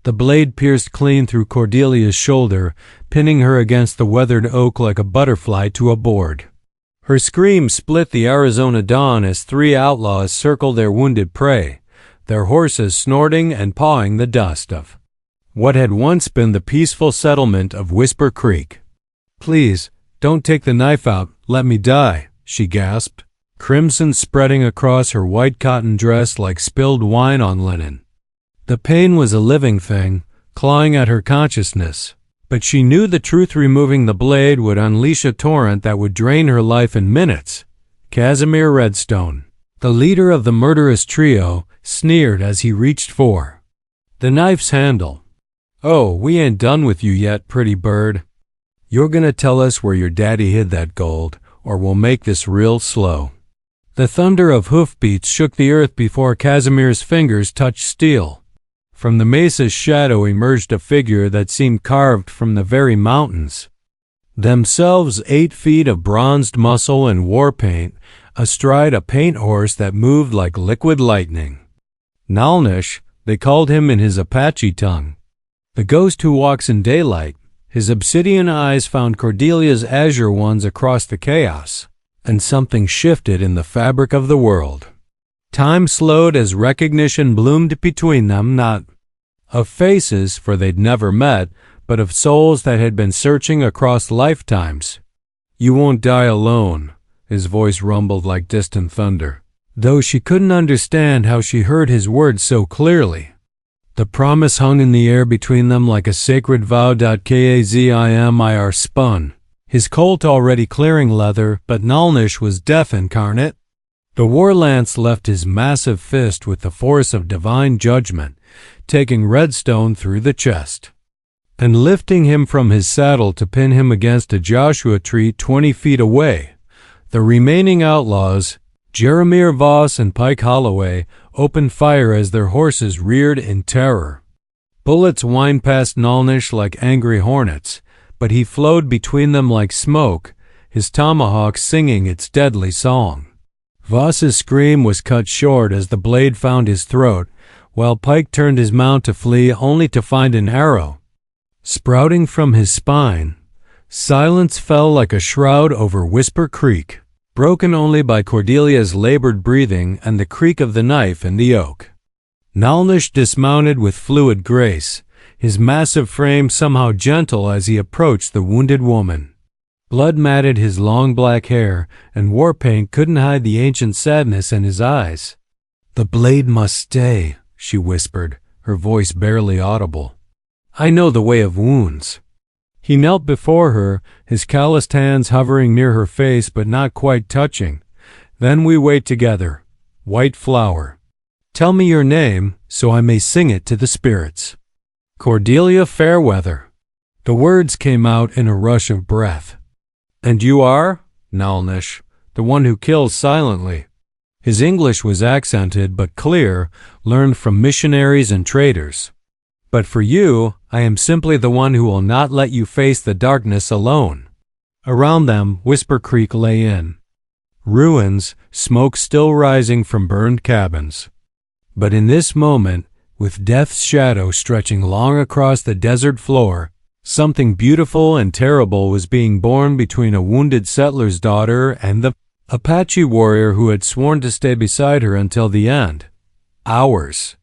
The blade pierced clean through Cordelia's shoulder, pinning her against the weathered oak like a butterfly to a board. Her scream split the Arizona dawn as three outlaws circled their wounded prey, their horses snorting and pawing the dust of what had once been the peaceful settlement of Whisper Creek. "Please, don't take the knife out. Let me die," she gasped, crimson spreading across her white cotton dress like spilled wine on linen. The pain was a living thing, clawing at her consciousness, but she knew the truth removing the blade would unleash a torrent that would drain her life in minutes. Casimir Redstone, the leader of the murderous trio, sneered as he reached for the knife's handle. "Oh, we ain't done with you yet, pretty bird. You're gonna tell us where your daddy hid that gold, or we'll make this real slow." The thunder of hoofbeats shook the earth before Casimir's fingers touched steel. From the mesa's shadow emerged a figure that seemed carved from the very mountains, themselves 8 feet of bronzed muscle and war paint, astride a paint horse that moved like liquid lightning. Nalnish, they called him in his Apache tongue, the ghost who walks in daylight. His obsidian eyes found Cordelia's azure ones across the chaos, and something shifted in the fabric of the world. Time slowed as recognition bloomed between them, not of faces, for they'd never met, but of souls that had been searching across lifetimes. "You won't die alone," his voice rumbled like distant thunder, though she couldn't understand how she heard his words so clearly. The promise hung in the air between them like a sacred vow. Kazimir spun, his Colt already clearing leather, but Nalnish was death incarnate. The war lance left his massive fist with the force of divine judgment, taking Redstone through the chest and lifting him from his saddle to pin him against a Joshua tree 20 feet away. The remaining outlaws, Jeremiah Voss and Pike Holloway, opened fire as their horses reared in terror. Bullets whined past Nalnish like angry hornets, but he flowed between them like smoke, his tomahawk singing its deadly song. Voss's scream was cut short as the blade found his throat, while Pike turned his mount to flee only to find an arrow sprouting from his spine. Silence fell like a shroud over Whisper Creek, broken only by Cordelia's labored breathing and the creak of the knife in the oak. Nalnish dismounted with fluid grace, his massive frame somehow gentle as he approached the wounded woman. Blood matted his long black hair, and war paint couldn't hide the ancient sadness in his eyes. "The blade must stay," she whispered, her voice barely audible. "I know the way of wounds." He knelt before her, his calloused hands hovering near her face but not quite touching. "Then we wait together, White Flower. Tell me your name, so I may sing it to the spirits." "Cordelia Fairweather." The words came out in a rush of breath. "And you are?" "Nalnish, the one who kills silently." His English was accented but clear, learned from missionaries and traders. "But for you, I am simply the one who will not let you face the darkness alone." Around them, Whisper Creek lay in ruins, smoke still rising from burned cabins. But in this moment, with death's shadow stretching long across the desert floor, something beautiful and terrible was being born between a wounded settler's daughter and the Apache warrior who had sworn to stay beside her until the end. Hours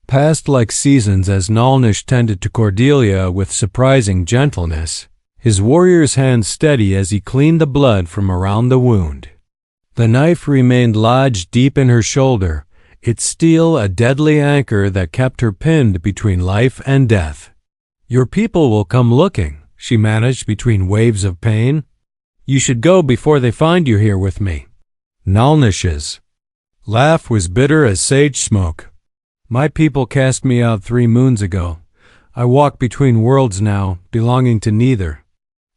passed like seasons as Nalnish tended to Cordelia with surprising gentleness, his warrior's hand steady as he cleaned the blood from around the wound. The knife remained lodged deep in her shoulder, its steel a deadly anchor that kept her pinned between life and death. "Your people will come looking," she managed between waves of pain. "You should go before they find you here with me." Nalnish's laugh was bitter as sage smoke. "My people cast me out 3 moons ago. I walk between worlds now, belonging to neither."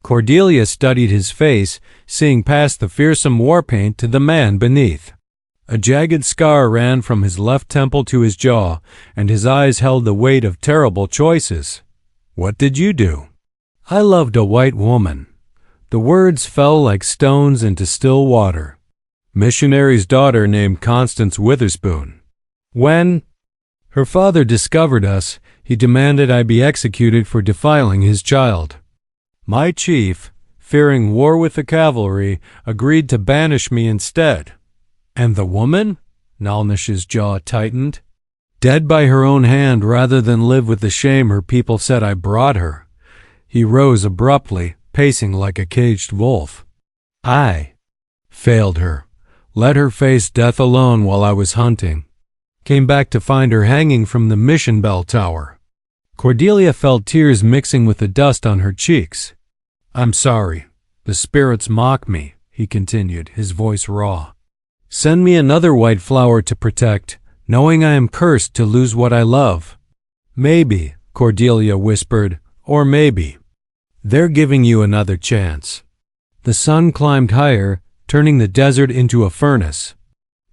Cordelia studied his face, seeing past the fearsome war paint to the man beneath. A jagged scar ran from his left temple to his jaw, and his eyes held the weight of terrible choices. "What did you do?" "I loved a white woman." The words fell like stones into still water. "Missionary's daughter named Constance Witherspoon. When her father discovered us, He demanded I be executed for defiling his child. My chief, fearing war with the cavalry, agreed to banish me instead. And the woman? Nalnish's jaw tightened. Dead by her own hand rather than live with the shame her people said I brought her. He rose abruptly, pacing like a caged wolf. I failed her, let her face death alone while I was hunting. Came back to find her hanging from the mission bell tower. Cordelia felt tears mixing with the dust on her cheeks. I'm sorry. The spirits mock me, he continued, his voice raw. Send me another white flower to protect, knowing I am cursed to lose what I love. Maybe, Cordelia whispered, or maybe. They're giving you another chance. The sun climbed higher, turning the desert into a furnace.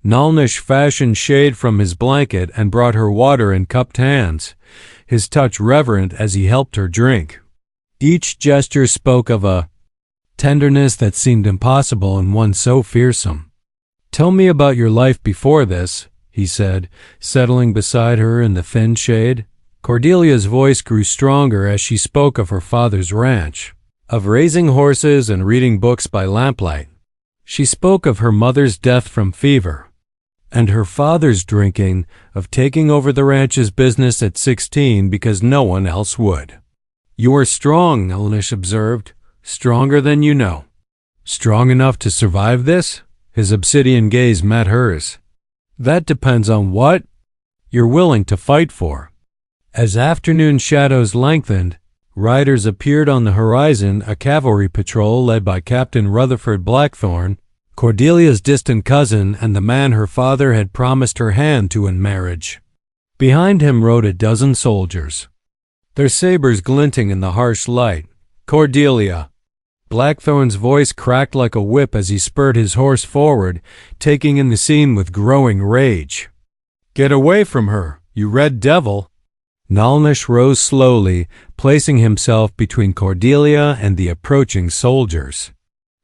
Nalnish fashioned shade from his blanket and brought her water in cupped hands, his touch reverent as he helped her drink. Each gesture spoke of a tenderness that seemed impossible in one so fearsome. Tell me about your life before this, he said, settling beside her in the thin shade. Cordelia's voice grew stronger as she spoke of her father's ranch, of raising horses and reading books by lamplight. She spoke of her mother's death from fever, and her father's drinking, of taking over the ranch's business at 16 because no one else would. You are strong, Nalnish observed, stronger than you know. Strong enough to survive this? His obsidian gaze met hers. That depends on what you're willing to fight for. As afternoon shadows lengthened, riders appeared on the horizon, a cavalry patrol led by Captain Rutherford Blackthorne, Cordelia's distant cousin and the man her father had promised her hand to in marriage. Behind him rode a dozen soldiers, their sabers glinting in the harsh light. Cordelia. Blackthorne's voice cracked like a whip as he spurred his horse forward, taking in the scene with growing rage. Get away from her, you red devil! Nalnish rose slowly, placing himself between Cordelia and the approaching soldiers.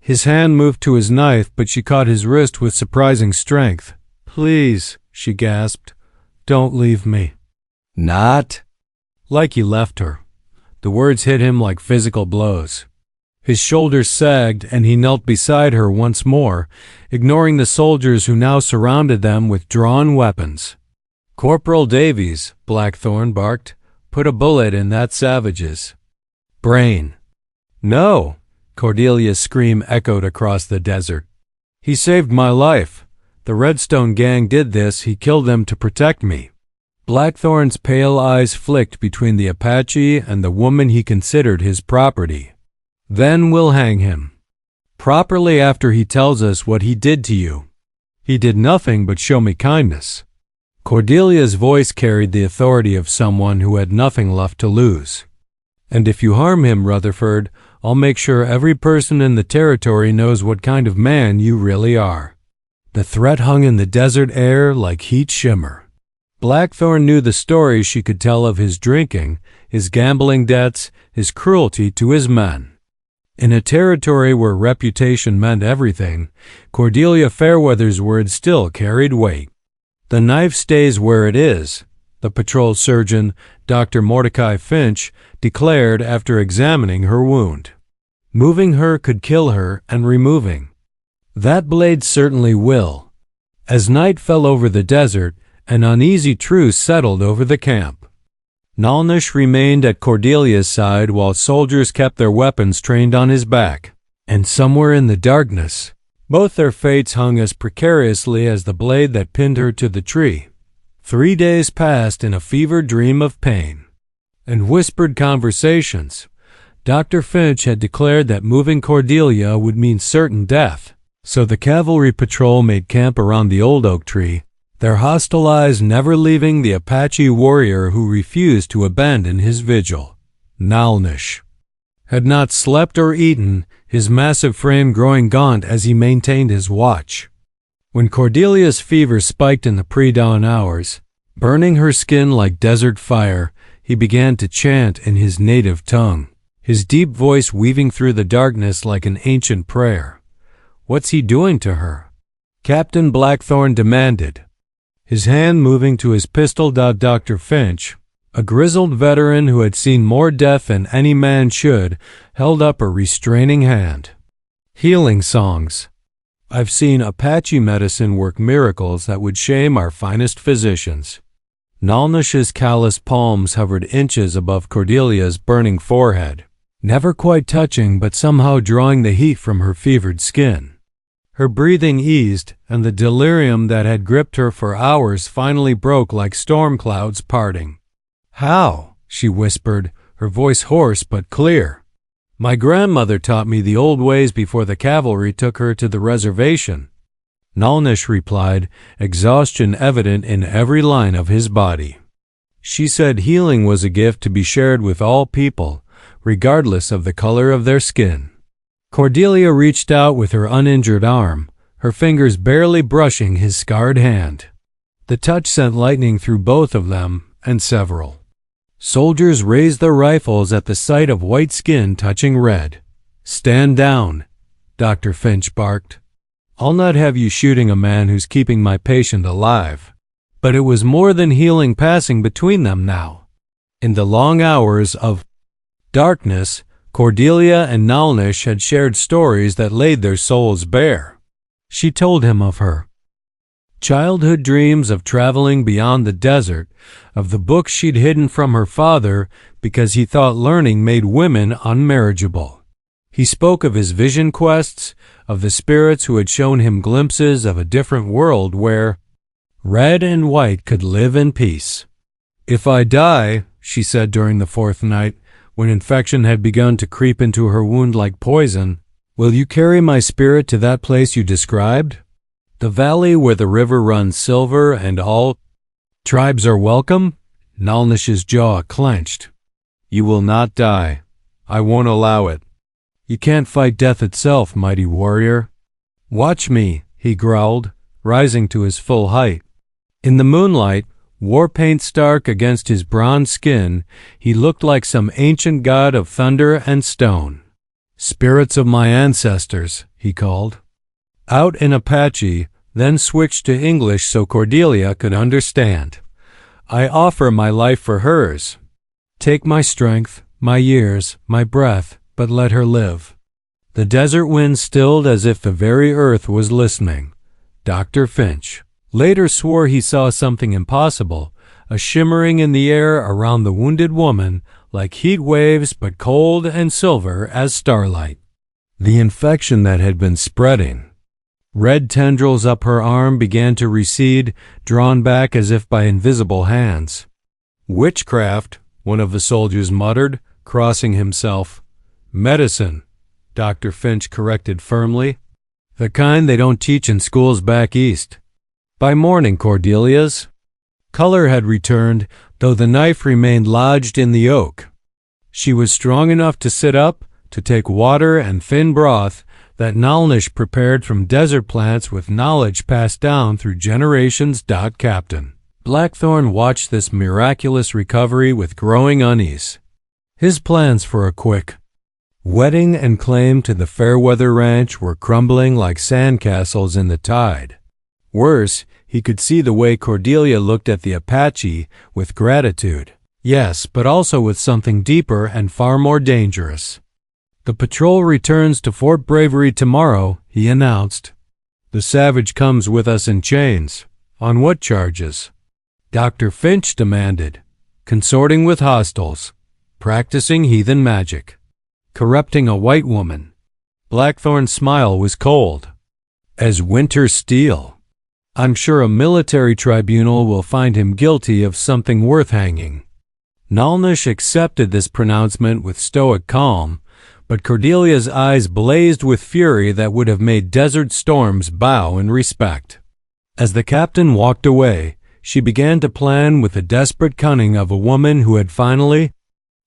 His hand moved to his knife, but she caught his wrist with surprising strength. Please, she gasped, don't leave me. Not like he left her. The words hit him like physical blows. His shoulders sagged, and he knelt beside her once more, ignoring the soldiers who now surrounded them with drawn weapons. Corporal Davies, Blackthorne barked, put a bullet in that savage's brain. No, Cordelia's scream echoed across the desert. He saved my life. The Redstone gang did this, he killed them to protect me. Blackthorne's pale eyes flicked between the Apache and the woman he considered his property. Then we'll hang him. Properly after he tells us what he did to you. He did nothing but show me kindness. Cordelia's voice carried the authority of someone who had nothing left to lose. And if you harm him, Rutherford, I'll make sure every person in the territory knows what kind of man you really are. The threat hung in the desert air like heat shimmer. Blackthorne knew the stories she could tell of his drinking, his gambling debts, his cruelty to his men. In a territory where reputation meant everything, Cordelia Fairweather's words still carried weight. The knife stays where it is, the patrol surgeon, Dr. Mordecai Finch, declared after examining her wound. Moving her could kill her, and removing that blade certainly will. As night fell over the desert, an uneasy truce settled over the camp. Nalnish remained at Cordelia's side while soldiers kept their weapons trained on his back. And somewhere in the darkness, both their fates hung as precariously as the blade that pinned her to the tree. 3 days passed in a fevered dream of pain and whispered conversations. Dr. Finch had declared that moving Cordelia would mean certain death, so the cavalry patrol made camp around the old oak tree, their hostile eyes never leaving the Apache warrior who refused to abandon his vigil. Nalnish had not slept or eaten, his massive frame growing gaunt as he maintained his watch. When Cordelia's fever spiked in the pre-dawn hours, burning her skin like desert fire, he began to chant in his native tongue, his deep voice weaving through the darkness like an ancient prayer. What's he doing to her? Captain Blackthorne demanded, his hand moving to his pistol. Dr. Finch, A grizzled veteran who had seen more death than any man should held up a restraining hand. Healing songs. I've seen Apache medicine work miracles that would shame our finest physicians. Nalnish's calloused palms hovered inches above Cordelia's burning forehead, never quite touching but somehow drawing the heat from her fevered skin. Her breathing eased, and the delirium that had gripped her for hours finally broke like storm clouds parting. "How?" she whispered, her voice hoarse but clear. "My grandmother taught me the old ways before the cavalry took her to the reservation," Nalnish replied, exhaustion evident in every line of his body. "She said healing was a gift to be shared with all people, regardless of the color of their skin." Cordelia reached out with her uninjured arm, her fingers barely brushing his scarred hand. The touch sent lightning through both of them and several. Soldiers raised their rifles at the sight of white skin touching red. "Stand down," Dr. Finch barked. "I'll not have you shooting a man who's keeping my patient alive." But it was more than healing passing between them now. In the long hours of darkness, Cordelia and Nalnish had shared stories that laid their souls bare. She told him of her childhood dreams of traveling beyond the desert, of the books she'd hidden from her father because he thought learning made women unmarriageable. He spoke of his vision quests, of the spirits who had shown him glimpses of a different world where red and white could live in peace. "If I die," she said during the fourth night, when infection had begun to creep into her wound like poison, "will you carry my spirit to that place you described? The valley where the river runs silver and all tribes are welcome?" Nalnish's jaw clenched. "You will not die. I won't allow it. You can't fight death itself, mighty warrior." "Watch me," he growled, rising to his full height. In the moonlight, war paint stark against his bronze skin, he looked like some ancient god of thunder and stone. "Spirits of my ancestors," he called. Out in Apache, then switched to English so Cordelia could understand. "I offer my life for hers. Take my strength, my years, my breath, but let her live." The desert wind stilled as if the very earth was listening. Dr. Finch later swore he saw something impossible, a shimmering in the air around the wounded woman, like heat waves but cold and silver as starlight. The infection that had been spreading. Red tendrils up her arm began to recede, drawn back as if by invisible hands. "Witchcraft," one of the soldiers muttered, crossing himself. "Medicine," Dr. Finch corrected firmly. "The kind they don't teach in schools back east." By morning, Cordelia's color had returned, though the knife remained lodged in the oak. She was strong enough to sit up, to take water and thin broth that Nalnish prepared from desert plants with knowledge passed down through generations. Captain Blackthorn watched this miraculous recovery with growing unease. His plans for a quick wedding and claim to the Fairweather Ranch were crumbling like sandcastles in the tide. Worse, he could see the way Cordelia looked at the Apache with gratitude. Yes, but also with something deeper and far more dangerous. "The patrol returns to Fort Bravery tomorrow," he announced. "The savage comes with us in chains." "On what charges?" Dr. Finch demanded. "Consorting with hostiles, practicing heathen magic, corrupting a white woman." Blackthorn's smile was cold as winter steel. "I'm sure a military tribunal will find him guilty of something worth hanging." Nalnish accepted this pronouncement with stoic calm, but Cordelia's eyes blazed with fury that would have made desert storms bow in respect. As the captain walked away, she began to plan with the desperate cunning of a woman who had finally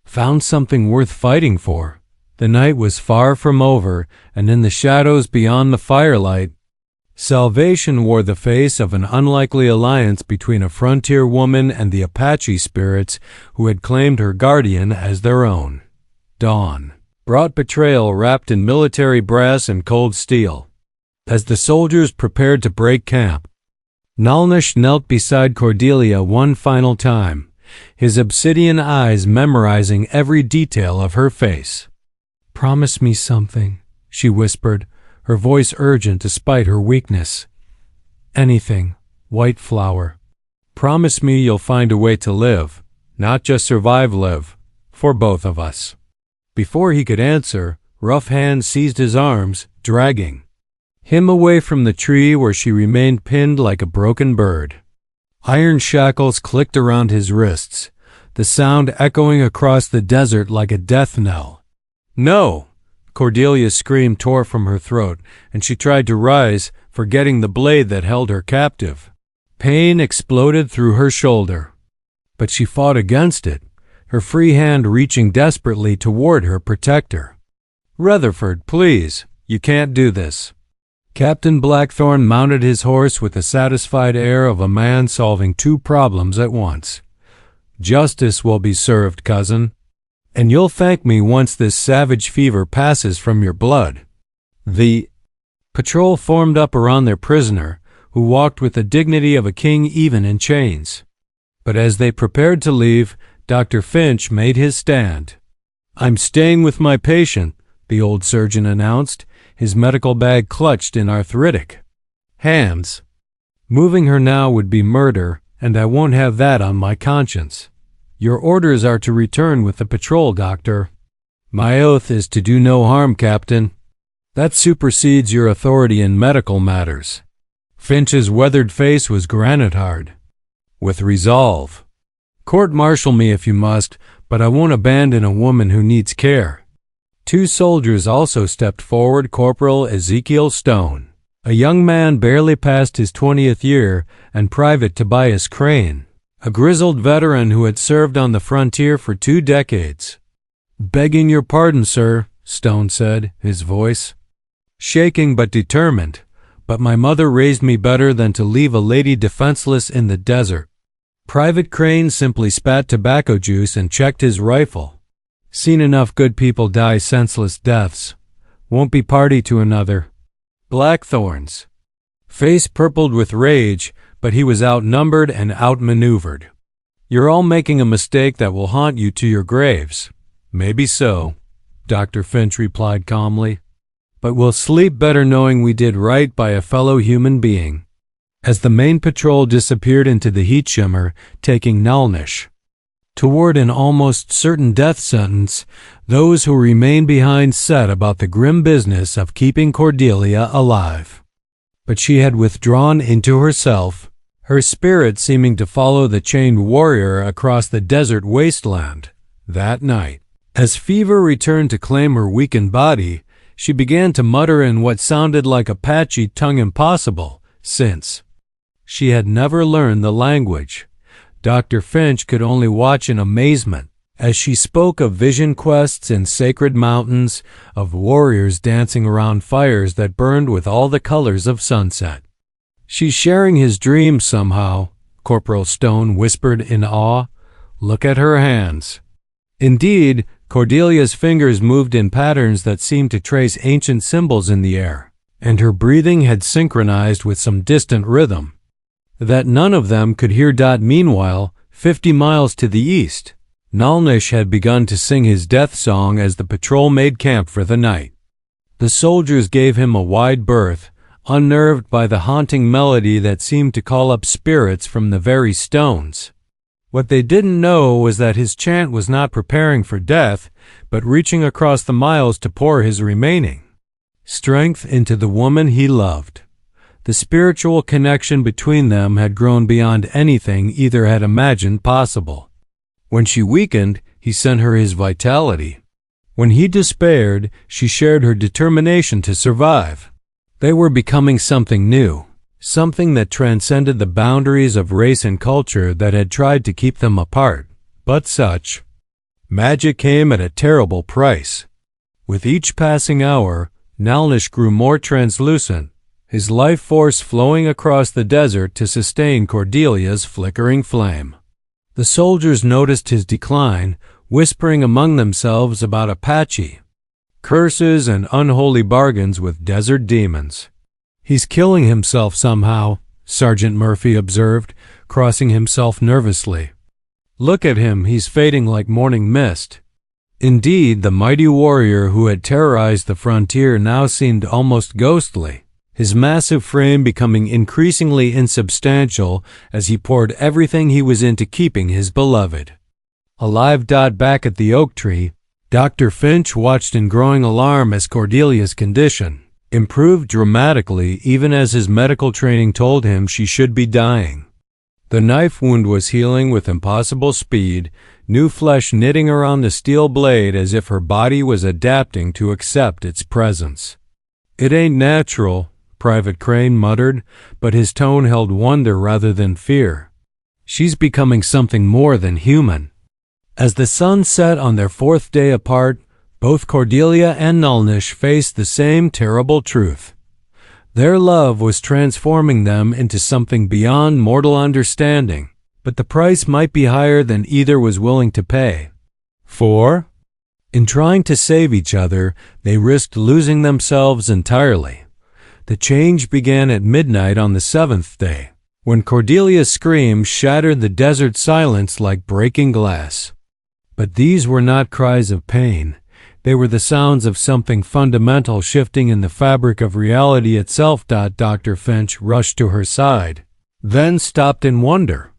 found something worth fighting for. The night was far from over, and in the shadows beyond the firelight, salvation wore the face of an unlikely alliance between a frontier woman and the Apache spirits who had claimed her guardian as their own. Dawn brought betrayal wrapped in military brass and cold steel. As the soldiers prepared to break camp, Nalnish knelt beside Cordelia one final time, his obsidian eyes memorizing every detail of her face. "Promise me something," she whispered, her voice urgent despite her weakness. "Anything, White Flower. Promise me you'll find a way to live, not just live, for both of us." Before he could answer, rough hands seized his arms, dragging him away from the tree where she remained pinned like a broken bird. Iron shackles clicked around his wrists, the sound echoing across the desert like a death knell. "No!" Cordelia's scream tore from her throat, and she tried to rise, forgetting the blade that held her captive. Pain exploded through her shoulder, but she fought against it, her free hand reaching desperately toward her protector. "Rutherford, please, you can't do this." Captain Blackthorne mounted his horse with the satisfied air of a man solving two problems at once. "Justice will be served, cousin, and you'll thank me once this savage fever passes from your blood." The patrol formed up around their prisoner, who walked with the dignity of a king even in chains. But as they prepared to leave, Dr. Finch made his stand. "I'm staying with my patient," the old surgeon announced, his medical bag clutched in arthritic hands. "Moving her now would be murder, and I won't have that on my conscience. Your orders are to return with the patrol, Doctor." "My oath is to do no harm, Captain. That supersedes your authority in medical matters." Finch's weathered face was granite hard. "With resolve. Court-martial me if you must, but I won't abandon a woman who needs care." Two soldiers also stepped forward, Corporal Ezekiel Stone, a young man barely past his 20th year, and Private Tobias Crane, a grizzled veteran who had served on the frontier for 2 decades. "Begging your pardon, sir," Stone said, his voice shaking but determined, "but my mother raised me better than to leave a lady defenseless in the desert." Private Crane simply spat tobacco juice and checked his rifle. "Seen enough good people die senseless deaths. Won't be party to another." Blackthorn's face purpled with rage, but he was outnumbered and outmaneuvered. "You're all making a mistake that will haunt you to your graves." "Maybe so," Dr. Finch replied calmly, "but we'll sleep better knowing we did right by a fellow human being." As the main patrol disappeared into the heat shimmer, taking Nalnish toward an almost certain death sentence, those who remained behind set about the grim business of keeping Cordelia alive. But she had withdrawn into herself, her spirit seeming to follow the chained warrior across the desert wasteland. That night, as fever returned to claim her weakened body, she began to mutter in what sounded like Apache tongue impossible, since she had never learned the language. Dr. Finch could only watch in amazement as she spoke of vision quests in sacred mountains, of warriors dancing around fires that burned with all the colors of sunset. "She's sharing his dreams somehow," Corporal Stone whispered in awe. "Look at her hands." Indeed, Cordelia's fingers moved in patterns that seemed to trace ancient symbols in the air, and her breathing had synchronized with some distant rhythm that none of them could hear. Meanwhile, 50 miles to the east, Nalnish had begun to sing his death song as the patrol made camp for the night. The soldiers gave him a wide berth, unnerved by the haunting melody that seemed to call up spirits from the very stones. What they didn't know was that his chant was not preparing for death, but reaching across the miles to pour his remaining strength into the woman he loved. The spiritual connection between them had grown beyond anything either had imagined possible. When she weakened, he sent her his vitality. When he despaired, she shared her determination to survive. They were becoming something new, something that transcended the boundaries of race and culture that had tried to keep them apart. But such magic came at a terrible price. With each passing hour, Nalnish grew more translucent, his life force flowing across the desert to sustain Cordelia's flickering flame. The soldiers noticed his decline, whispering among themselves about Apache curses and unholy bargains with desert demons. "He's killing himself somehow," Sergeant Murphy observed, crossing himself nervously. Look at him, he's fading like morning mist." Indeed, the mighty warrior who had terrorized the frontier now seemed almost ghostly, his massive frame becoming increasingly insubstantial as he poured everything he was into keeping his beloved alive. Back at the oak tree, Dr. Finch watched in growing alarm as Cordelia's condition improved dramatically, even as his medical training told him she should be dying. The knife wound was healing with impossible speed, new flesh knitting around the steel blade as if her body was adapting to accept its presence. "It ain't natural," Private Crane muttered, but his tone held wonder rather than fear. "She's becoming something more than human." As the sun set on their fourth day apart, both Cordelia and Nulnish faced the same terrible truth. Their love was transforming them into something beyond mortal understanding, but the price might be higher than either was willing to pay. For, in trying to save each other, they risked losing themselves entirely. The change began at midnight on the seventh day, when Cordelia's screams shattered the desert silence like breaking glass. But these were not cries of pain. They were the sounds of something fundamental shifting in the fabric of reality itself. Dr. Finch rushed to her side, then stopped in wonder.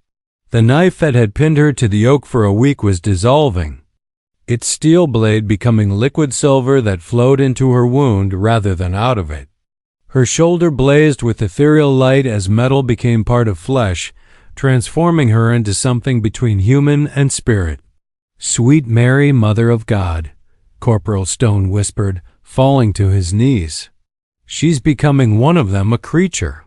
The knife that had pinned her to the oak for a week was dissolving, its steel blade becoming liquid silver that flowed into her wound rather than out of it. Her shoulder blazed with ethereal light as metal became part of flesh, transforming her into something between human and spirit. "Sweet Mary, Mother of God," Corporal Stone whispered, falling to his knees. "She's becoming one of them, a creature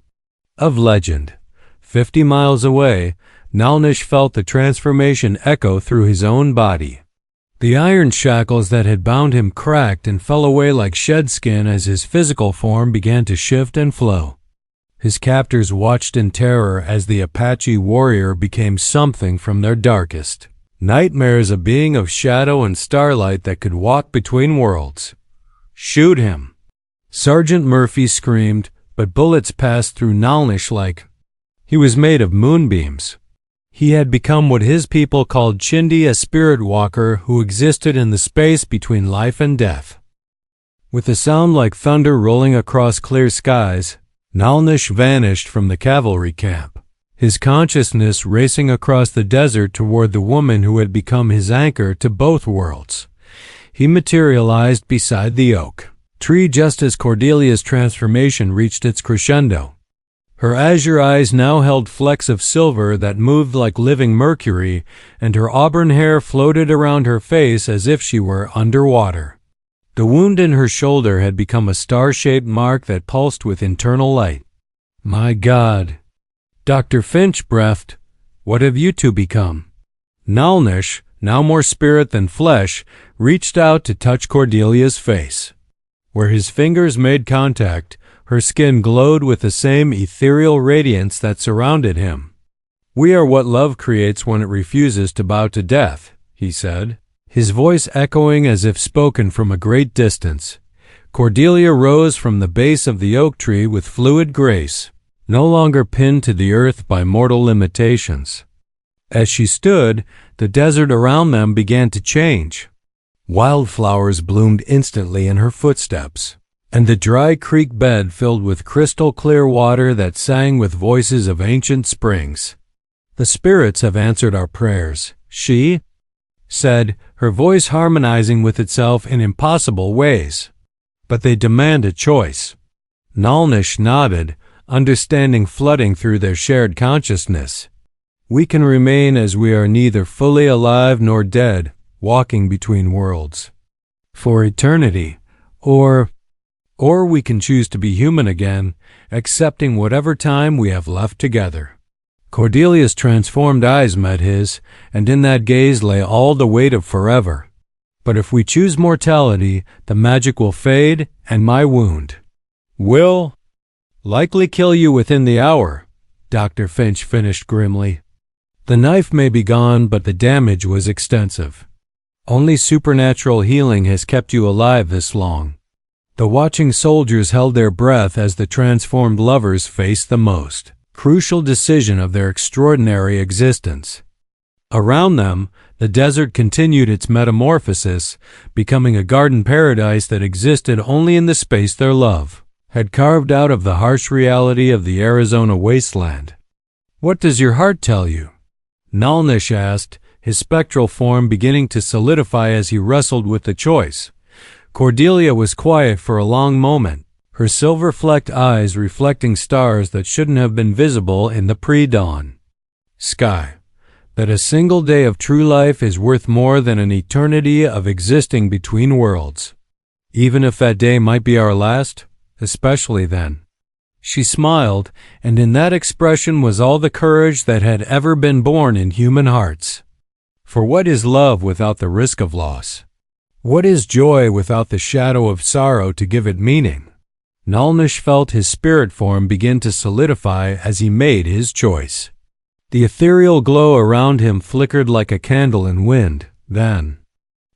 of legend." 50 miles away, Nulnish felt the transformation echo through his own body. The iron shackles that had bound him cracked and fell away like shed skin as his physical form began to shift and flow. His captors watched in terror as the Apache warrior became something from their darkest nightmares, a being of shadow and starlight that could walk between worlds. "Shoot him!" Sergeant Murphy screamed, but bullets passed through Nulnish like he was made of moonbeams. He had become what his people called Chindi, a spirit walker who existed in the space between life and death. With a sound like thunder rolling across clear skies, Nulnish vanished from the cavalry camp, his consciousness racing across the desert toward the woman who had become his anchor to both worlds. He materialized beside the oak tree just as Cordelia's transformation reached its crescendo. Her azure eyes now held flecks of silver that moved like living mercury, and her auburn hair floated around her face as if she were underwater. The wound in her shoulder had become a star-shaped mark that pulsed with internal light. "My God," Dr. Finch breathed, "what have you two become?" Nulnish, now more spirit than flesh, reached out to touch Cordelia's face. Where his fingers made contact, her skin glowed with the same ethereal radiance that surrounded him. "We are what love creates when it refuses to bow to death," he said, his voice echoing as if spoken from a great distance. Cordelia rose from the base of the oak tree with fluid grace, no longer pinned to the earth by mortal limitations. As she stood, the desert around them began to change. Wildflowers bloomed instantly in her footsteps, and the dry creek bed filled with crystal-clear water that sang with voices of ancient springs. "The spirits have answered our prayers," she said, her voice harmonizing with itself in impossible ways. "But they demand a choice." Nulnish nodded, understanding flooding through their shared consciousness. "We can remain as we are, neither fully alive nor dead, walking between worlds for eternity, or we can choose to be human again, accepting whatever time we have left together." Cordelia's transformed eyes met his, and in that gaze lay all the weight of forever. "But if we choose mortality, the magic will fade, and my wound will likely kill you within the hour," Dr. Finch finished grimly. "The knife may be gone, but the damage was extensive. Only supernatural healing has kept you alive this long." The watching soldiers held their breath as the transformed lovers faced the most crucial decision of their extraordinary existence. Around them, the desert continued its metamorphosis, becoming a garden paradise that existed only in the space their love had carved out of the harsh reality of the Arizona wasteland. "What does your heart tell you?" Nalnish asked, his spectral form beginning to solidify as he wrestled with the choice. Cordelia was quiet for a long moment, her silver-flecked eyes reflecting stars that shouldn't have been visible in the pre-dawn. "Sky. That a single day of true life is worth more than an eternity of existing between worlds. Even if that day might be our last, especially then." She smiled, and in that expression was all the courage that had ever been born in human hearts. For what is love without the risk of loss? What is joy without the shadow of sorrow to give it meaning? Nalnish felt his spirit form begin to solidify as he made his choice. The ethereal glow around him flickered like a candle in wind, then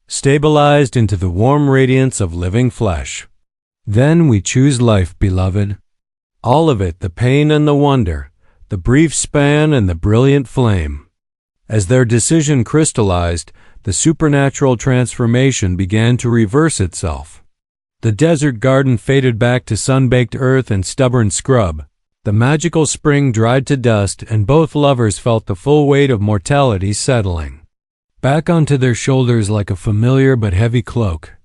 stabilized into the warm radiance of living flesh. "Then we choose life, beloved. All of it, the pain and the wonder, the brief span and the brilliant flame." As their decision crystallized, the supernatural transformation began to reverse itself. The desert garden faded back to sun-baked earth and stubborn scrub. The magical spring dried to dust, and both lovers felt the full weight of mortality settling back onto their shoulders like a familiar but heavy cloak.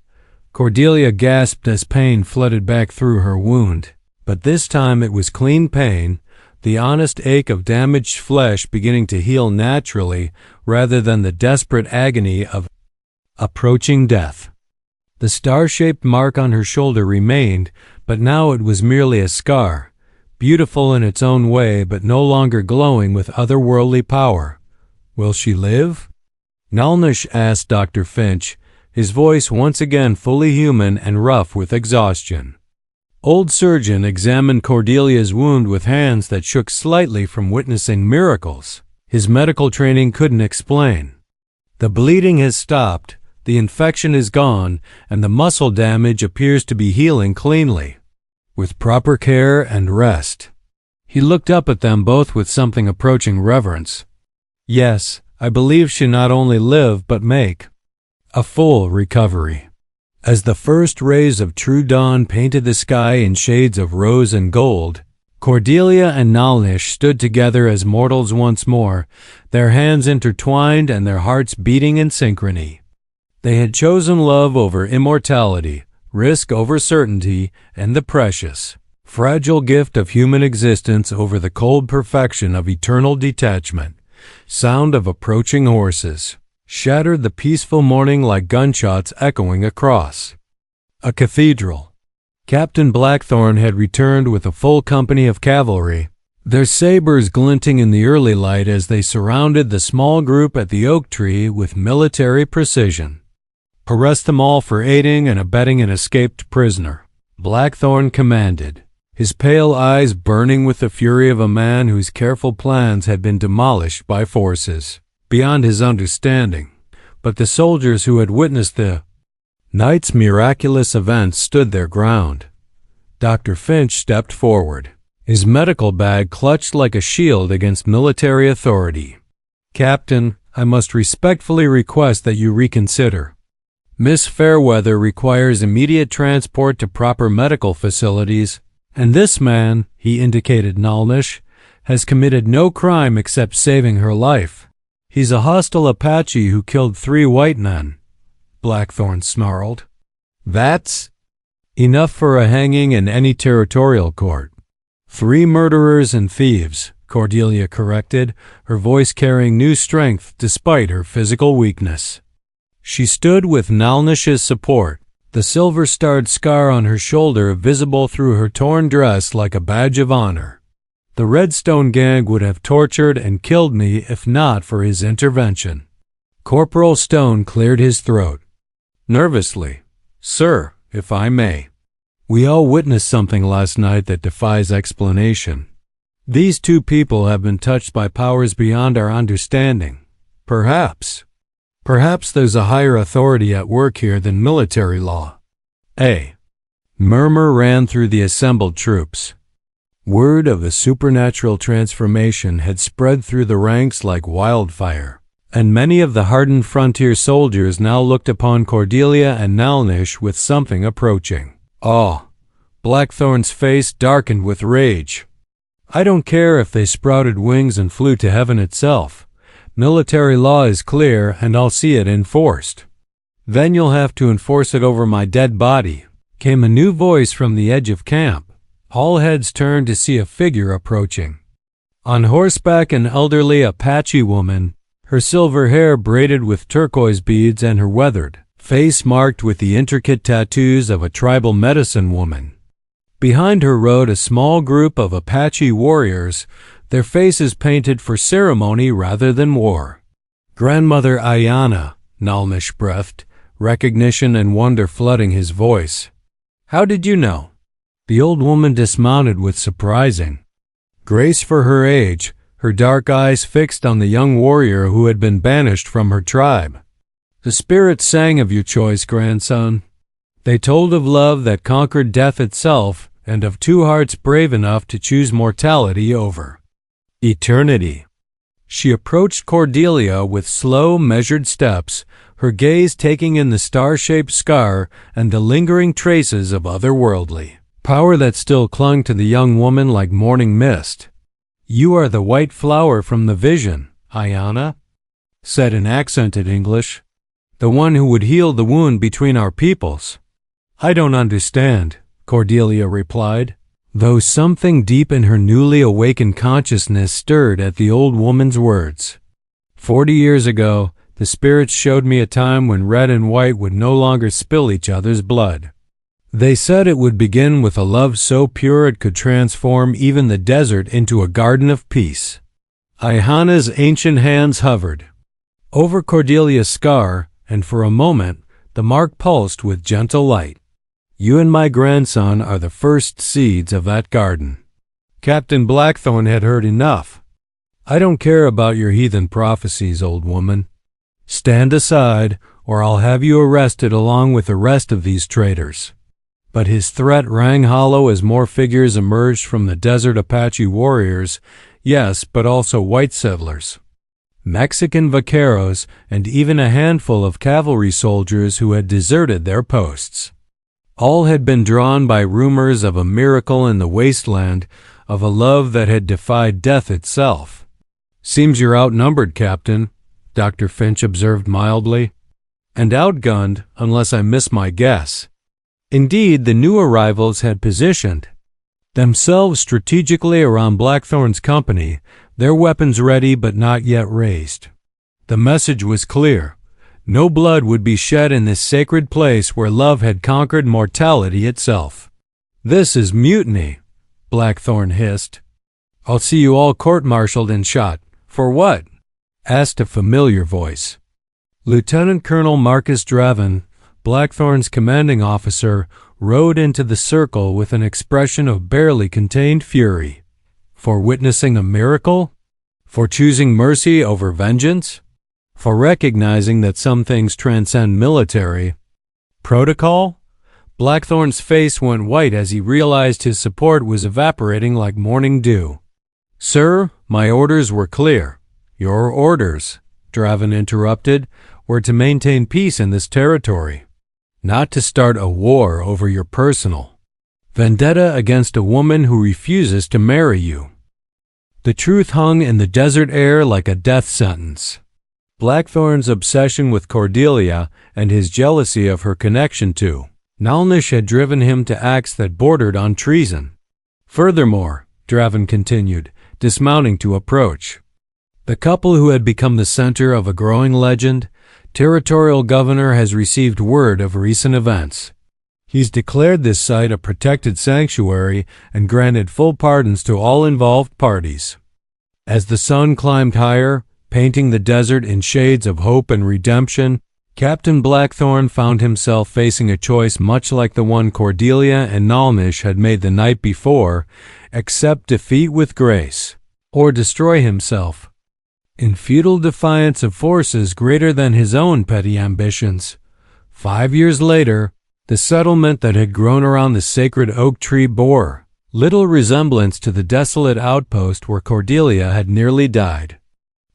Cordelia gasped as pain flooded back through her wound, but this time it was clean pain, the honest ache of damaged flesh beginning to heal naturally rather than the desperate agony of approaching death. The star-shaped mark on her shoulder remained, but now it was merely a scar, beautiful in its own way but no longer glowing with otherworldly power. "Will she live?" Nalnish asked Dr. Finch, his voice once again fully human and rough with exhaustion. Old surgeon examined Cordelia's wound with hands that shook slightly from witnessing miracles his medical training couldn't explain. "The bleeding has stopped, the infection is gone, and the muscle damage appears to be healing cleanly, with proper care and rest." He looked up at them both with something approaching reverence. "Yes, I believe she not only live but make a full recovery." As the first rays of true dawn painted the sky in shades of rose and gold, Cordelia and Nalnish stood together as mortals once more, their hands intertwined and their hearts beating in synchrony. They had chosen love over immortality, risk over certainty, and the precious, fragile gift of human existence over the cold perfection of eternal detachment. Sound of approaching horses shattered the peaceful morning like gunshots echoing across a cathedral. Captain Blackthorne had returned with a full company of cavalry, their sabers glinting in the early light as they surrounded the small group at the oak tree with military precision. "Arrest them all for aiding and abetting an escaped prisoner," Blackthorne commanded, his pale eyes burning with the fury of a man whose careful plans had been demolished by forces beyond his understanding. But the soldiers who had witnessed the night's miraculous events stood their ground. Dr. Finch stepped forward, his medical bag clutched like a shield against military authority. "Captain, I must respectfully request that you reconsider. Miss Fairweather requires immediate transport to proper medical facilities, and this man," he indicated Nalnish, "has committed no crime except saving her life." "He's a hostile Apache who killed 3 white men," Blackthorne snarled. "That's enough for a hanging in any territorial court." 3 murderers and thieves, Cordelia corrected, her voice carrying new strength despite her physical weakness. She stood with Nalnish's support, the silver-starred scar on her shoulder visible through her torn dress like a badge of honor. "The Redstone gang would have tortured and killed me if not for his intervention." Corporal Stone cleared his throat. Nervously, "Sir, if I may, we all witnessed something last night that defies explanation. These 2 people have been touched by powers beyond our understanding. Perhaps there's a higher authority at work here than military law." A murmur ran through the assembled troops. Word of the supernatural transformation had spread through the ranks like wildfire. and many of the hardened frontier soldiers now looked upon Cordelia and Nalnish with something approaching awe. Blackthorn's face darkened with rage. I don't care if they sprouted wings and flew to heaven itself. Military law is clear, and I'll see it enforced. Then you'll have to enforce it over my dead body, came a new voice from the edge of camp. All heads turned to see a figure approaching. On horseback, an elderly Apache woman, her silver hair braided with turquoise beads and her weathered face marked with the intricate tattoos of a tribal medicine woman. Behind her rode a small group of Apache warriors, their faces painted for ceremony rather than war. Grandmother Ayana, Nalnish breathed, recognition and wonder flooding his voice. How did you know? The old woman dismounted with surprising grace for her age, her dark eyes fixed on the young warrior who had been banished from her tribe. The spirits sang of your choice, grandson. They told of love that conquered death itself and of two hearts brave enough to choose mortality over eternity. She approached Cordelia with slow, measured steps, her gaze taking in the star-shaped scar and the lingering traces of otherworldly power that still clung to the young woman like morning mist. You are the white flower from the vision, Ayana, said in accented English, the one who would heal the wound between our peoples. I don't understand, Cordelia replied, though something deep in her newly awakened consciousness stirred at the old woman's words. 40 years ago, the spirits showed me a time when red and white would no longer spill each other's blood. They said it would begin with a love so pure it could transform even the desert into a garden of peace. Ayana's ancient hands hovered over Cordelia's scar, and for a moment the mark pulsed with gentle light. You and my grandson are the first seeds of that garden. Captain Blackthorn had heard enough. I don't care about your heathen prophecies, old woman. Stand aside, or I'll have you arrested along with the rest of these traitors. But his threat rang hollow as more figures emerged from the desert Apache warriors, yes, but also white settlers, Mexican vaqueros, and even a handful of cavalry soldiers who had deserted their posts. All had been drawn by rumors of a miracle in the wasteland, of a love that had defied death itself. Seems you're outnumbered, Captain, Dr. Finch observed mildly, and outgunned, unless I miss my guess. Indeed, the new arrivals had positioned themselves strategically around Blackthorn's company, their weapons ready but not yet raised. The message was clear. No blood would be shed in this sacred place where love had conquered mortality itself. This is mutiny, Blackthorn hissed. I'll see you all court-martialed and shot. For what? Asked a familiar voice. Lieutenant Colonel Marcus Draven, Blackthorn's commanding officer, rode into the circle with an expression of barely contained fury. For witnessing a miracle? For choosing mercy over vengeance? For recognizing that some things transcend military protocol? Blackthorn's face went white as he realized his support was evaporating like morning dew. Sir, my orders were clear. Your orders, Draven interrupted, were to maintain peace in this territory, not to start a war over your personal vendetta against a woman who refuses to marry you. The truth hung in the desert air like a death sentence. Blackthorn's obsession with Cordelia and his jealousy of her connection to Nalnish had driven him to acts that bordered on treason. Furthermore, Draven continued, dismounting to approach the couple who had become the center of a growing legend, Territorial Governor has received word of recent events. He's declared this site a protected sanctuary and granted full pardons to all involved parties. As the sun climbed higher, painting the desert in shades of hope and redemption, Captain Blackthorn found himself facing a choice much like the one Cordelia and Nalnish had made the night before: accept defeat with grace, or destroy himself. In futile defiance of forces greater than his own petty ambitions. 5 years later, the settlement that had grown around the sacred oak tree bore little resemblance to the desolate outpost where Cordelia had nearly died.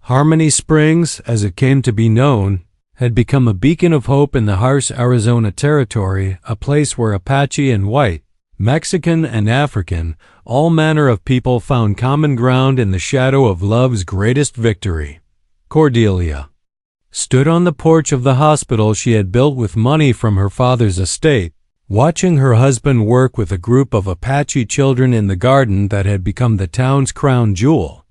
Harmony Springs, as it came to be known, had become a beacon of hope in the harsh Arizona territory, a place where Apache and white, Mexican and African, all manner of people found common ground in the shadow of love's greatest victory. Cordelia stood on the porch of the hospital she had built with money from her father's estate, watching her husband work with a group of Apache children in the garden that had become the town's crown jewel.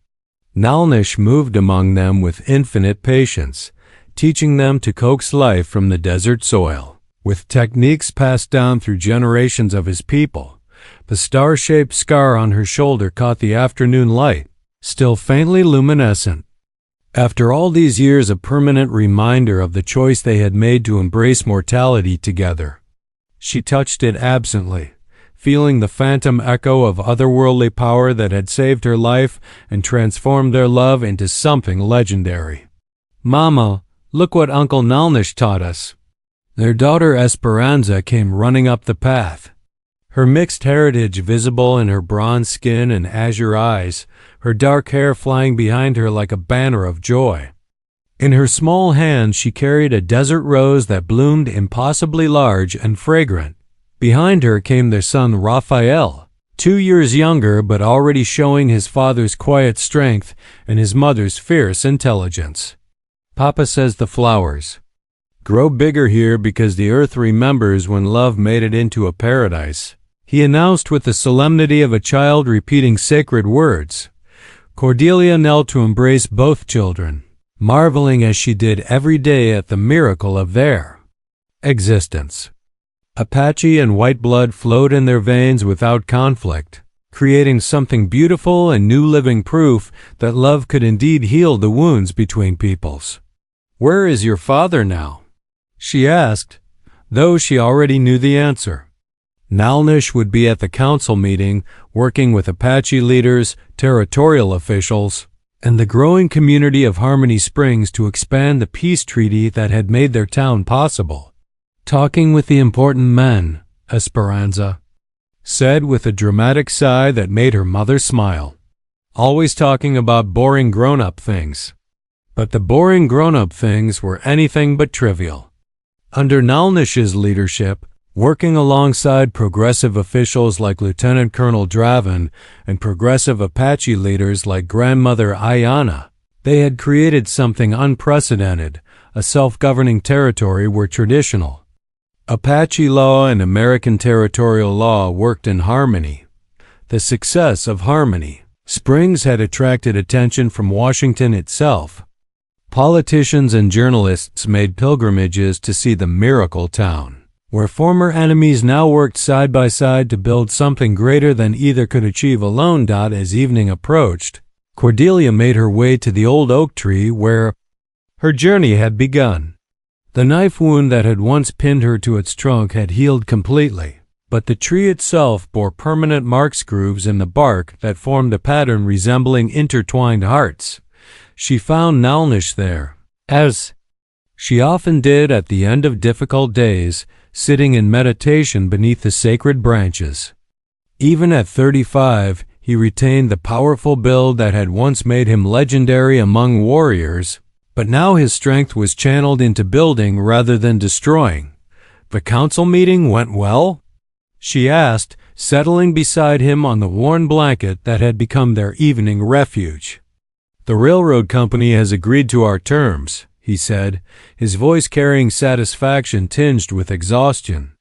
Nalnish moved among them with infinite patience, teaching them to coax life from the desert soil. With techniques passed down through generations of his people, the star-shaped scar on her shoulder caught the afternoon light, still faintly luminescent. After all these years, a permanent reminder of the choice they had made to embrace mortality together. She touched it absently, feeling the phantom echo of otherworldly power that had saved her life and transformed their love into something legendary. "Mama, look what Uncle Nalnish taught us." Their daughter Esperanza came running up the path, her mixed heritage visible in her bronze skin and azure eyes, her dark hair flying behind her like a banner of joy. In her small hand she carried a desert rose that bloomed impossibly large and fragrant. Behind her came their son Raphael, 2 years younger but already showing his father's quiet strength and his mother's fierce intelligence. "Papa says the flowers grow bigger here because the earth remembers when love made it into a paradise," he announced with the solemnity of a child repeating sacred words. Cordelia knelt to embrace both children, marveling as she did every day at the miracle of their existence. Apache and white blood flowed in their veins without conflict, creating something beautiful and new, living proof that love could indeed heal the wounds between peoples. "Where is your father now?" she asked, though she already knew the answer. Nalnish would be at the council meeting, working with Apache leaders, territorial officials, and the growing community of Harmony Springs to expand the peace treaty that had made their town possible. "Talking with the important men," Esperanza said with a dramatic sigh that made her mother smile. "Always talking about boring grown-up things." But the boring grown-up things were anything but trivial. Under Nalnish's leadership, working alongside progressive officials like Lieutenant Colonel Draven and progressive Apache leaders like Grandmother Ayana, they had created something unprecedented, a self-governing territory where traditional Apache law and American territorial law worked in harmony. The success of Harmony Springs had attracted attention from Washington itself. Politicians and journalists made pilgrimages to see the miracle town, where former enemies now worked side by side to build something greater than either could achieve alone. As evening approached, Cordelia made her way to the old oak tree where her journey had begun. The knife wound that had once pinned her to its trunk had healed completely, but the tree itself bore permanent marks, grooves in the bark that formed a pattern resembling intertwined hearts. She found Nalnish there, as she often did at the end of difficult days, sitting in meditation beneath the sacred branches. Even at 35, he retained the powerful build that had once made him legendary among warriors, but now his strength was channeled into building rather than destroying. "The council meeting went well?" she asked, settling beside him on the worn blanket that had become their evening refuge. "The railroad company has agreed to our terms," he said, his voice carrying satisfaction tinged with exhaustion.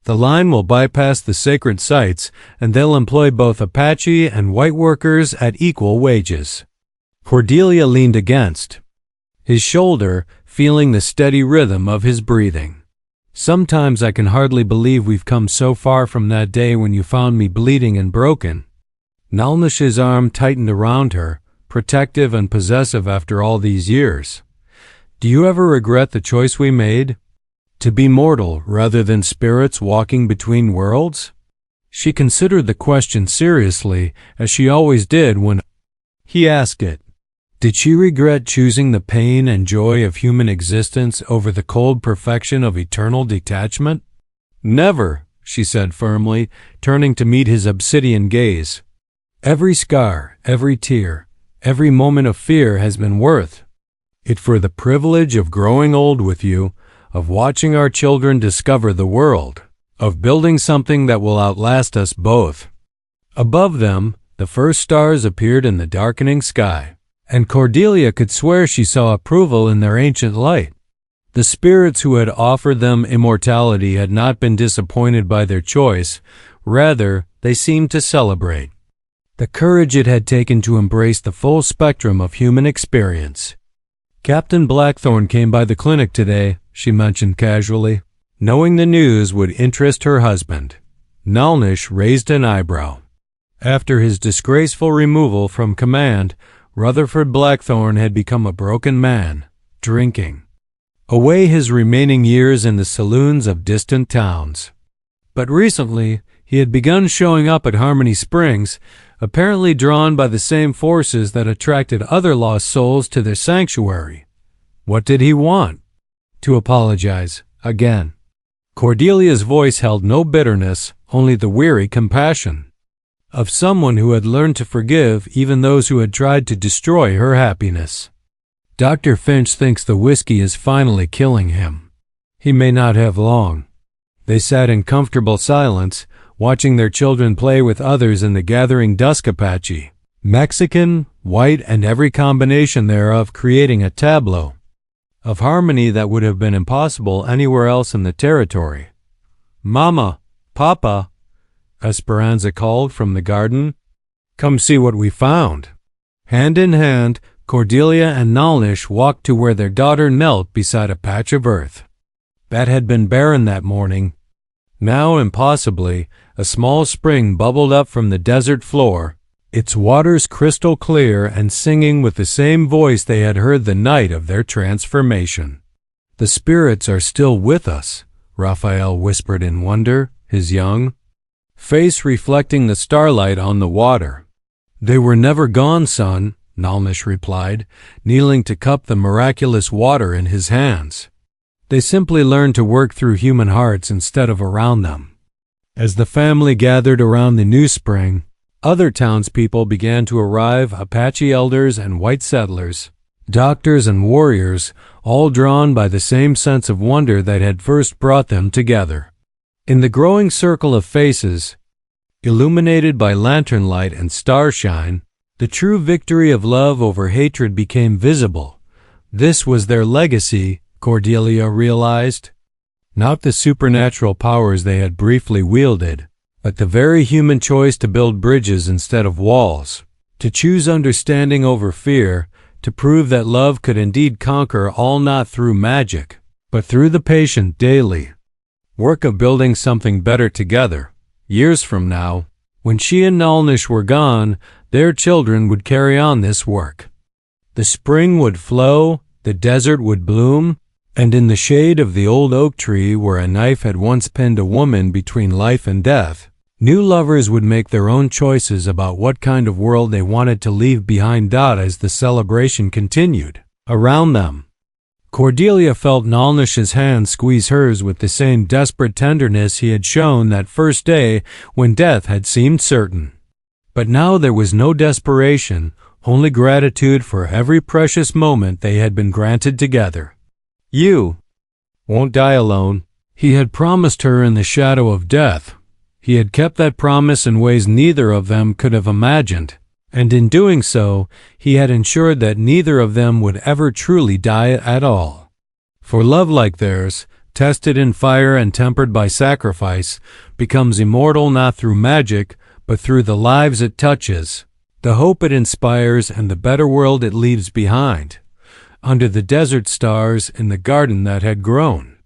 "The line will bypass the sacred sites, and they'll employ both Apache and white workers at equal wages." Cordelia leaned against his shoulder, feeling the steady rhythm of his breathing. "Sometimes I can hardly believe we've come so far from that day when you found me bleeding and broken." Nalnish's arm tightened around her, protective and possessive after all these years. "Do you ever regret the choice we made? To be mortal rather than spirits walking between worlds?" She considered the question seriously, as she always did when he asked it. Did she regret choosing the pain and joy of human existence over the cold perfection of eternal detachment? "Never," she said firmly, turning to meet his obsidian gaze. "Every scar, every tear, Every moment of fear has been worth it for the privilege of growing old with you, of watching our children discover the world, of building something that will outlast us both." Above them, the first stars appeared in the darkening sky, and Cordelia could swear she saw approval in their ancient light. The spirits who had offered them immortality had not been disappointed by their choice. Rather, they seemed to celebrate the courage it had taken to embrace the full spectrum of human experience. "Captain Blackthorne came by the clinic today," she mentioned casually, knowing the news would interest her husband. Nalnish raised an eyebrow. After his disgraceful removal from command, Rutherford Blackthorne had become a broken man, drinking away his remaining years in the saloons of distant towns. But recently, he had begun showing up at Harmony Springs, apparently drawn by the same forces that attracted other lost souls to their sanctuary. What did he want? To apologize, again. Cordelia's voice held no bitterness, only the weary compassion of someone who had learned to forgive even those who had tried to destroy her happiness. "Dr. Finch thinks the whiskey is finally killing him. He may not have long." They sat in comfortable silence, watching their children play with others in the gathering dusk. Apache, Mexican, white, and every combination thereof, creating a tableau of harmony that would have been impossible anywhere else in the territory. "Mama, Papa," Esperanza called from the garden. "Come see what we found." Hand in hand, Cordelia and Nalnish walked to where their daughter knelt beside a patch of earth that had been barren that morning. Now, impossibly, a small spring bubbled up from the desert floor, its waters crystal clear and singing with the same voice they had heard the night of their transformation. "The spirits are still with us," Raphael whispered in wonder, his young face reflecting the starlight on the water. "They were never gone, son," Nalnish replied, kneeling to cup the miraculous water in his hands. "They simply learned to work through human hearts instead of around them." As the family gathered around the new spring, other townspeople began to arrive, Apache elders and white settlers, doctors and warriors, all drawn by the same sense of wonder that had first brought them together. In the growing circle of faces, illuminated by lantern light and starshine, the true victory of love over hatred became visible. This was their legacy, Cordelia realized. Not the supernatural powers they had briefly wielded, but the very human choice to build bridges instead of walls, to choose understanding over fear, to prove that love could indeed conquer all, not through magic, but through the patient daily work of building something better together. Years from now, when she and Nalnish were gone, their children would carry on this work. The spring would flow, the desert would bloom, and in the shade of the old oak tree where a knife had once pinned a woman between life and death, new lovers would make their own choices about what kind of world they wanted to leave behind. As the celebration continued around them, Cordelia felt Nalnish's hand squeeze hers with the same desperate tenderness he had shown that first day when death had seemed certain. But now there was no desperation, only gratitude for every precious moment they had been granted together. "You won't die alone," he had promised her in the shadow of death. He had kept that promise in ways neither of them could have imagined, and in doing so, he had ensured that neither of them would ever truly die at all. For love like theirs, tested in fire and tempered by sacrifice, becomes immortal not through magic, but through the lives it touches, the hope it inspires, and the better world it leaves behind, under the desert stars in the garden that had grown.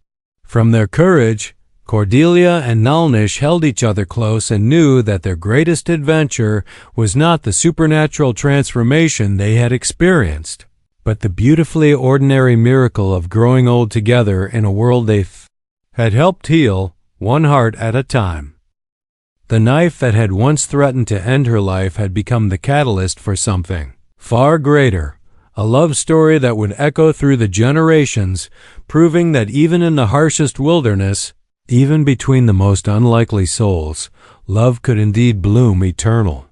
From their courage, Cordelia and Nalnish held each other close and knew that their greatest adventure was not the supernatural transformation they had experienced, but the beautifully ordinary miracle of growing old together in a world they had helped heal, one heart at a time. The knife that had once threatened to end her life had become the catalyst for something far greater, a love story that would echo through the generations, proving that even in the harshest wilderness, even between the most unlikely souls, love could indeed bloom eternal.